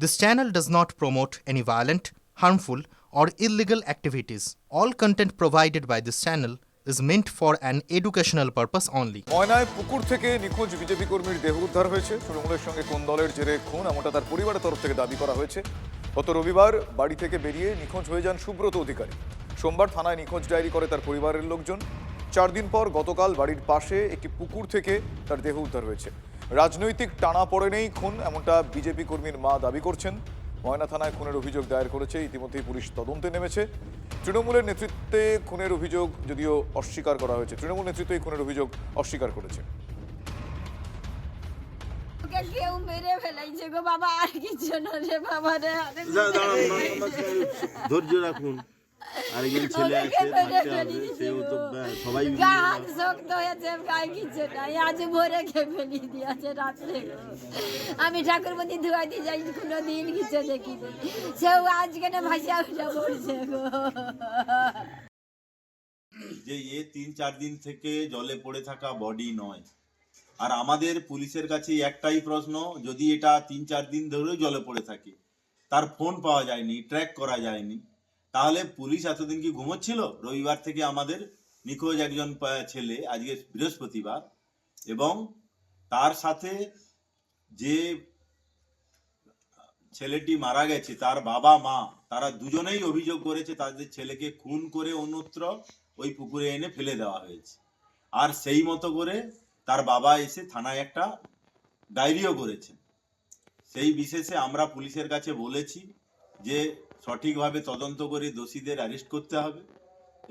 This channel does not promote any violent, harmful, or illegal activities. All content provided by this channel is meant for an educational purpose only. ময়নায় পুকুর থেকে নিখোঁজ BJP কর্মীর দেহ উদ্ধার হয়েছে। তৃণমূলের সঙ্গে কোন দলের জেরে খুন এমনটা তার পরিবারের তরফ থেকে দাবি করা হয়েছে। গত রবিবার বাড়ি থেকে বেরিয়ে নিখোঁজ হয়ে যান সুব্রত অধিকারী। সোমবার থানায় নিখোঁজ ডায়েরি করে তার পরিবারের লোকজন। 4 দিন পর গতকাল বাড়ির পাশে একটি পুকুর থেকে তার দেহ উদ্ধার হয়েছে। রাজনৈতিক টানাপোড়েনেই খুন এমনটা বিজেপি কর্মীর মা দাবি করছেন। ময়না থানায় খুনের অভিযোগ দায়ের করেছে, ইতিমধ্যেই পুলিশ তদন্তে নেমেছে। তৃণমূলের নেতৃত্বে খুনের অভিযোগ যদিও অস্বীকার করা হয়েছে, তৃণমূল নেতৃত্ব এই খুনের অভিযোগ অস্বীকার করেছে। কেউ মেরে ফেলাইছে গো বাবা, আর কিছু না রে বাবা রে। ধৈর্য রাখুন, আরেকজন ছেলে আছে, থাকতে হবে, সেও তো সবাই গাছ শক্ত হয়েছে, গায়ে কিছু নাই। আজ ভোরে খেয়ে ফেলি দিয়েছে রাত্রে। আমি ঠাকুরপতি ধুয়াইতে যাই, কোনো দিন কিছু দেখিনি। সেও আজকে না ভাসিয়া উঠে পড়ছে গো। যে 3-4 দিন থেকে জলে পড়ে থাকা বডি নয়। আর আমাদের পুলিশের কাছে একটাই প্রশ্ন, যদি এটা 3-4 দিন ধরে জলে পড়ে থাকে, তার ফোন পাওয়া যায়নি, ট্র্যাক করা যায়নি, তাহলে পুলিশ এতদিন কি ঘুমোচ্ছিল? রবিবার থেকে আমাদের নিখোঁজ একজন ছেলে, আজকে বৃহস্পতিবার, এবং তার সাথে যে ছেলেটি মারা গেছে তার বাবা মা, তারা দুজনেই অভিযোগ করেছে তাদের ছেলেকে খুন করে অন্যত্র ওই পুকুরে এনে ফেলে দেওয়া হয়েছে। আর সেই মতো করে তার বাবা এসে থানায় একটা ডায়েরিও করেছেন। সেই বিশেষে আমরা পুলিশের কাছে বলেছি যে সঠিকভাবে তদন্ত করে দোষীদের অ্যারেস্ট করতে হবে,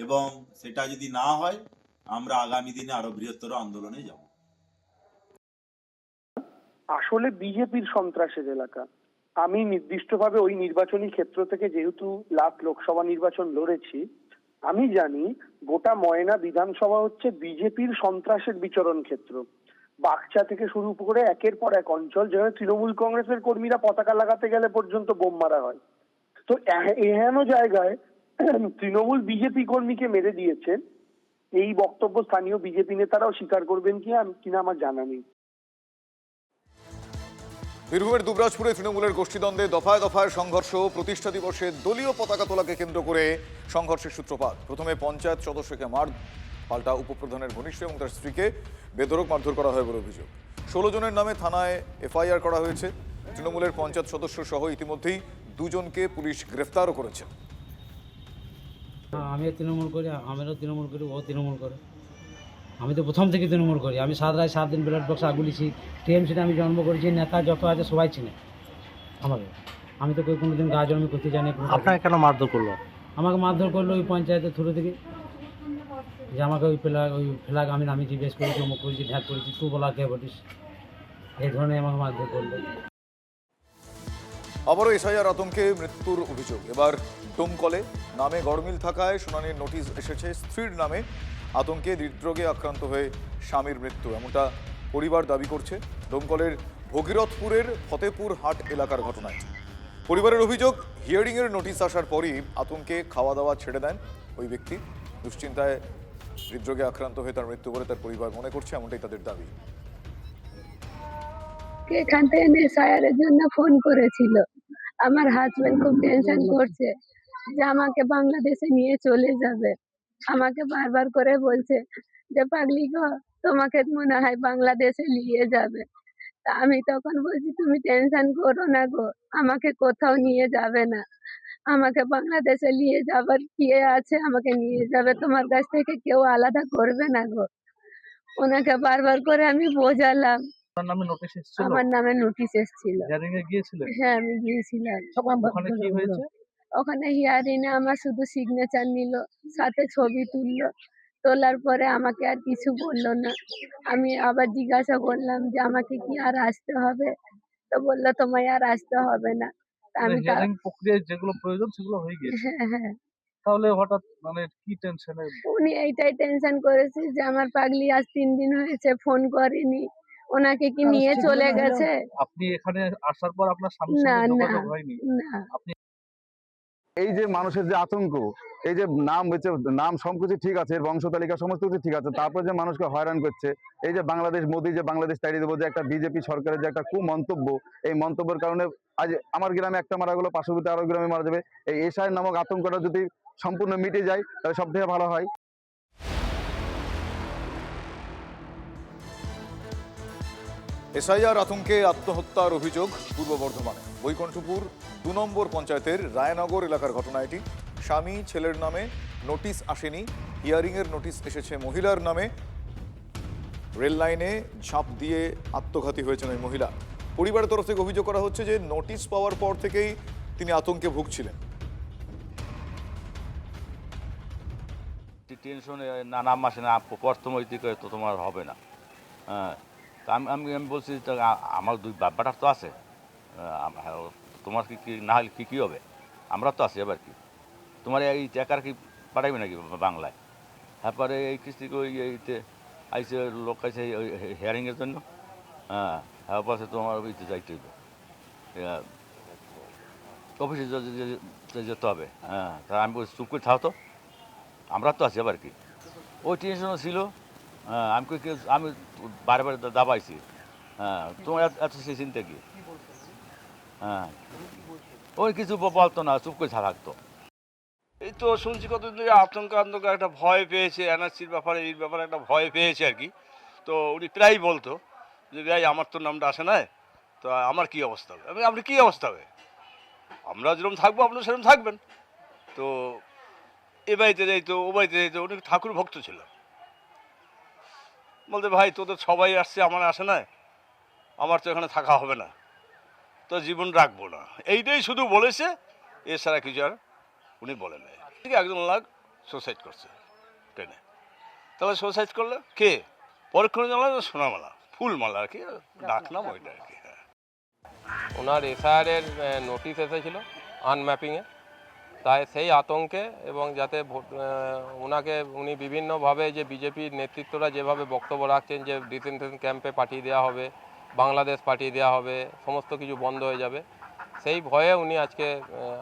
এবং সেটা যদি না হয় আমরা আগামী দিনে আরো বৃহত্তর আন্দোলনে যাব। আসলে বিজেপির সন্ত্রাসের এলাকা। আমি নির্দিষ্টভাবে ওই নির্বাচনী ক্ষেত্র থেকে যেহেতু লোকসভা নির্বাচন লড়েছি, আমি জানি গোটা ময়না বিধানসভা হচ্ছে বিজেপির সন্ত্রাসের বিচরণ ক্ষেত্র। বাগচা থেকে শুরু করে একের পর এক অঞ্চল যেখানে তৃণমূল কংগ্রেসের কর্মীরা পতাকা লাগাতে গেলে পর্যন্ত বোম মারা হয়। তো এহেন জায়গায় তৃণমূল বিজেপি কর্মীকে মেরে দিয়েছে, এই বক্তব্য স্থানীয় বিজেপি নেতারাও স্বীকার করবেন কিনা আমার জানা নেই। বীরভূমের দুবরাজপুরে তৃণমূলের গোষ্ঠীদ্বন্দ্বে দফায় দফায় সংঘর্ষ। প্রতিষ্ঠা দিবসে দলীয় পতাকা তোলাকে কেন্দ্র করে সংঘর্ষের সূত্রপাত। প্রথমে পঞ্চায়েত সদস্যকে মার, পাল্টা উপপ্রধানের ঘনিষ্ঠ এবং তার স্ত্রীকে বেধড়ক মারধর করা হয় বলে অভিযোগ। 16 জনের নামে থানায় এফআইআর করা হয়েছে। তৃণমূলের পঞ্চায়েত সদস্য সহ ইতিমধ্যেই 2 জনকে পুলিশ গ্রেফতারও করেছে। আমিও তৃণমূল করি, আমিরও তৃণমূল করি, ও তৃণমূল করে। আমি তো প্রথম থেকে তৃণমূল করি। আমি 7 রায় 7 দিন ব্যালট বক্স আগুলিছি। টিএমসিতে আমি জন্ম করেছি, নেতা যত আছে সবাই চিনে আমাকে। আমি তো কোনোদিন গা জন্ম করতে জানি। আপনাকে কেন মারধর করলো? আমাকে মারধর করলো ওই পঞ্চায়েতের থ্রু থেকে, যে আমাকে ওই ফ্ল্যাগ আমি নামিয়েছি, বেশ করেছি, অমুক করেছি, ঢ্যাক করেছি, তুই বলা কে বলিস, এই ধরনের আমাকে মারধর করলো। আবারও এসআইআর আতঙ্কে মৃত্যুর অভিযোগ। এবার ডোমকলে নামে গড়মিল থাকায় শুনানির নোটিশ এসেছে। স্ত্রীর নামে আতঙ্কে হৃদরোগে আক্রান্ত হয়ে স্বামীর মৃত্যু, এমনটা পরিবার দাবি করছে। ডোমকলের ভগীরথপুরের ফতেপুর হাট এলাকার ঘটনায় পরিবারের অভিযোগ, হিয়ারিংয়ের নোটিশ আসার পরই আতঙ্কে খাওয়া দাওয়া ছেড়ে দেন ওই ব্যক্তি। দুশ্চিন্তায় হৃদরোগে আক্রান্ত হয়ে তার মৃত্যু বলে তার পরিবার মনে করছে, এমনটাই তাদের দাবি। এখান থেকে এসআইআরের জন্য ফোন করেছিল। আমার হাজবেন্ড খুব টেনশন করছে যে আমাকে বাংলাদেশে নিয়ে চলে যাবে। আমাকে বারবার করে বলছে যে পাগলি গো, তোমাকে মনে হয় বাংলাদেশে নিয়ে যাবে। তা আমি তখন বলছি তুমি টেনশন করো না গো, আমাকে কোথাও নিয়ে যাবে না। আমাকে বাংলাদেশে নিয়ে যাবার কি আছে, আমাকে নিয়ে যাবে, তোমার কাছ থেকে কেউ আলাদা করবে না গো। ওনাকে বারবার করে আমি বোঝালাম। আপনার নামে নোটিশ এসেছিল? আমার নামে নোটিশ এসেছিল। হিয়ারিং এ গিয়েছিলেন? হ্যাঁ, আমি গিয়েছিলাম। ওখানে কি হয়েছে? ওখানে হিয়ারিং এ আমার শুধু সিগনেচার নিল, সাথে ছবি তুললো। তোলার পরে আমাকে আর কিছু বললো না। আমি আবার জিজ্ঞাসা করলাম যে আমাকে কি আর আসতে হবে? তো বললো তোমায় আর আসতে হবে না। তা আমি হিয়ারিং প্রক্রিয়ায় যেগুলো প্রয়োজন সেগুলো হয়ে গিয়েছে। হ্যাঁ হ্যাঁ। তাহলে হঠাৎ কি টেনশনে? উনি এইটাই টেনশন করেছে যে আমার পাগলি আজ 3 দিন হয়েছে ফোন করেনি, ওনাকে কি নিয়ে চলে গেছে। আপনি এখানে আসার পর আপনার স্বামীর না সঙ্গে না যোগাযোগ হয়নি? না। আপনি এই যে মানুষের যে আতঙ্ক, এই যে নাম সবকিছু ঠিক আছে, এর বংশ তালিকা সমস্ত কিছু ঠিক আছে, তারপর যে মানুষকে হয়রান করছে, এই যে বাংলাদেশ মোদি যে বাংলাদেশ তাড়িয়ে দেবো যে একটা বিজেপি সরকারের যে একটা কুমন্তব্য, এই মন্তব্যের কারণে আজ আমার গ্রামে একটা মারা গেলো, পার্শ্ববর্তী আরো গ্রামে মারা যাবে। এই এসআই নামক আতঙ্কটা যদি সম্পূর্ণ মিটে যায় তাহলে সব থেকে ভালো হয়। এসআইআর আতঙ্কে আত্মহত্যার অভিযোগ পূর্ব বর্ধমানে বৈকুণ্ঠপুর 2 নম্বর পঞ্চায়েতের রায়নগর এলাকার ঘটনা এটি। স্বামী ছেলের নামে নোটিশ আসেনি, হিয়ারিংয়ের নোটিশ এসেছে মহিলার নামে। রেল লাইনে ঝাঁপ দিয়ে আত্মঘাতী হয়েছেন ওই মহিলা। পরিবারের তরফ থেকে অভিযোগ করা হচ্ছে যে নোটিশ পাওয়ার পর থেকেই তিনি আতঙ্কে ভুগছিলেন। টেনশনে নাম আসে না, প্রথম ওই দিকে তো তোমার হবে না। হ্যাঁ, তা আমি বলছি আমার 2 বাচ্চাটার তো আছে, তোমার কি না হলে কী হবে, আমরা তো আছি, এবার কি তোমার এই টাকার কি পাঠাইবে নাকি বাংলায়? তারপরে এই কিস্তি এইতে আইসে লোক আইসে হিয়ারিংয়ের জন্য। হ্যাঁ, তারপর তোমার ওইতে যাইতে হইবে, অফিসে যেতে হবে। হ্যাঁ, তা আমি বলছি চুপ করে থাকো তো, আমরা তো আছি, আবার কি ওই টেনশনও ছিল। হ্যাঁ, আমি বারে বারে দাবাইছি। হ্যাঁ, তোমার এত সে চিন্তা কি? হ্যাঁ, ওই কিছু বলতো না, চুপ করে থাকতো। এই তো শুনছি কতদিন আতঙ্ক একটা ভয় পেয়েছে, এনআরসির ব্যাপারে এই ব্যাপারে একটা ভয় পেয়েছে আর কি। তো উনি প্রায়ই বলতো যে ভাই আমার তো নামটা আসে না, তো আমার কী অবস্থা হবে? আপনি কী অবস্থা হবে? আমরা যেরকম থাকবো আপনারা সেরকম থাকবেন। তো এ বাড়িতে যাইতো, ও বাড়িতে যাইতো, উনি ঠাকুর ভক্ত ছিল। বলতে ভাই তোদের সবাই আসছে, আমার আসে না, আমার তো এখানে থাকা হবে না, তো জীবন রাখবো না, এইটাই শুধু বলেছে, এছাড়া কিছু আর উনি বলেন নাই। ঠিক একজন লাখ সুসাইড করছে ট্রেনে। তাহলে সুসাইড করলে কে? পরক্ষণে জানলাম সোনামালা, ফুলমালা আর কি, ডাক নাম ওইটা আর কি। হ্যাঁ, ওনার এসআইআরের নোটিশ এসেছিল আনম্যাপিংয়ে, তাই সেই আতঙ্কে এবং যাতে ওনাকে উনি বিভিন্নভাবে যে বিজেপির নেতৃত্বরা যেভাবে বক্তব্য রাখছেন যে ডিটেনশন ক্যাম্পে পাঠিয়ে দেওয়া হবে, বাংলাদেশ পাঠিয়ে দেওয়া হবে, সমস্ত কিছু বন্ধ হয়ে যাবে, সেই ভয়ে উনি আজকে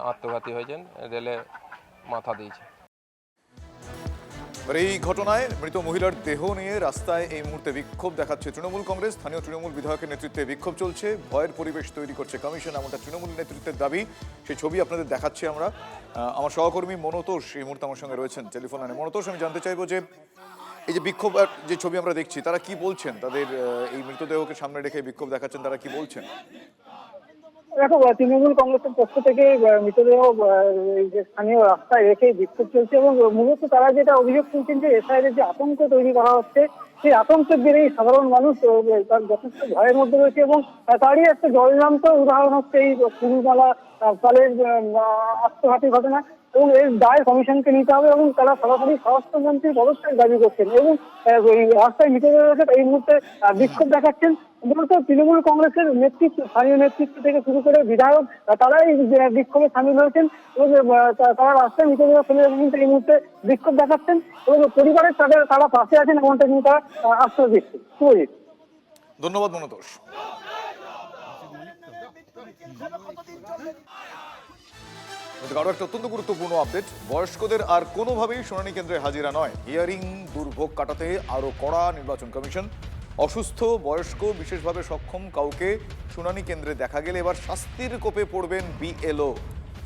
আত্মঘাতী হয়েছেন, রেলে মাথা দিয়েছে। এই ঘটনায় মৃত মহিলার দেহ নিয়ে রাস্তায় এই মুহূর্তে বিক্ষোভ দেখাচ্ছে তৃণমূল কংগ্রেস। স্থানীয় তৃণমূল বিধায়কের নেতৃত্বে বিক্ষোভ চলছে, ভয়ের পরিবেশ তৈরি করছে কমিশন, এমনটা তৃণমূল নেতৃত্বের দাবি। সেই ছবি আপনাদের দেখাচ্ছি আমরা। আমার সহকর্মী মনোতোষ এই মুহূর্তে আমার সঙ্গে রয়েছেন টেলিফোন লাইনে। মনোতোষ, আমি জানতে চাইবো যে এই যে বিক্ষোভ যে ছবি আমরা দেখছি, তারা কি বলছেন? তাদের এই মৃতদেহকে সামনে রেখে বিক্ষোভ দেখাচ্ছেন, তারা কি বলছেন? দেখো, তৃণমূল কংগ্রেসের পক্ষ থেকে মৃতদেহ যে স্থানীয় রাস্তায় রেখে বিক্ষোভ চলছে এবং মূলত তারা যেটা অভিযোগ তুলছেন যে এসআইআর যে আতঙ্ক তৈরি করা হচ্ছে, সেই আতঙ্কের জেরেই সাধারণ মানুষ তার যথেষ্ট ভয়ের মধ্যে রয়েছে এবং তারই একটা জ্বলন্ত উদাহরণ হচ্ছে এই ফুলমালা পালের আত্মঘাতী ঘটনা। এবং এর দায় কমিশনকে নিতে হবে এবং তারা সরাসরি স্বরাষ্ট্রমন্ত্রীর পদত্যাগ দাবি করছেন এবং এই রাস্তায় মৃতদেহ এই মুহূর্তে বিক্ষোভ দেখাচ্ছেন। মূলত তৃণমূল কংগ্রেসের নেতৃত্ব, স্থানীয় নেতৃত্ব থেকে শুরু করে বিধায়ক, তারাই বিক্ষোভে সামিল হয়েছেন এবং তারা রাস্তায় মৃতদেহ ফেলে কিন্তু এই মুহূর্তে বিক্ষোভ দেখাচ্ছেন এবং পরিবারের তারা পাশে আছেন এমনটা কিন্তু তারা আশ্বাস দিচ্ছেন। শুভজিৎ, ধন্যবাদ মনোতোষ। আরো একটা অত্যন্ত গুরুত্বপূর্ণ আপডেট, বয়স্কদের আর কোনোভাবেই শুনানি কেন্দ্রে হাজিরা নয়। হিয়ারিং দুর্ভোগ কাটাতে আরো কড়া নির্বাচন কমিশন। অসুস্থ, বয়স্ক, বিশেষভাবে সক্ষম কাউকে শুনানি কেন্দ্রে দেখা গেলে এবার শাস্তির কোপে পড়বেন বিএলও।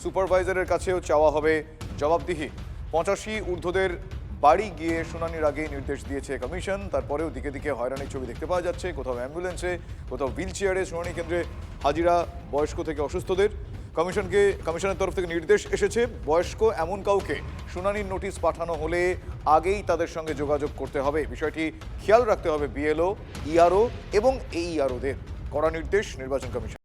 সুপারভাইজারের কাছেও চাওয়া হবে জবাবদিহি। 85 ঊর্ধ্বদের বাড়ি গিয়ে শুনানির আগে নির্দেশ দিয়েছে কমিশন। তারপরেও দিকে দিকে হয়রানির ছবি দেখতে পাওয়া যাচ্ছে, কোথাও অ্যাম্বুলেন্সে, কোথাও হুইল চেয়ারে শুনানি কেন্দ্রে হাজিরা বয়স্ক থেকে অসুস্থদের। কমিশনের তরফ থেকে নির্দেশ এসেছে, বয়স্ক এমন কাউকে শুনানির নোটিশ পাঠানো হলে আগেই তাদের সঙ্গে যোগাযোগ করতে হবে। বিষয়টি খেয়াল রাখতে হবে বিএলও, ইআরও এবং এইআরওদের। কড়া নির্দেশ নির্বাচন কমিশন।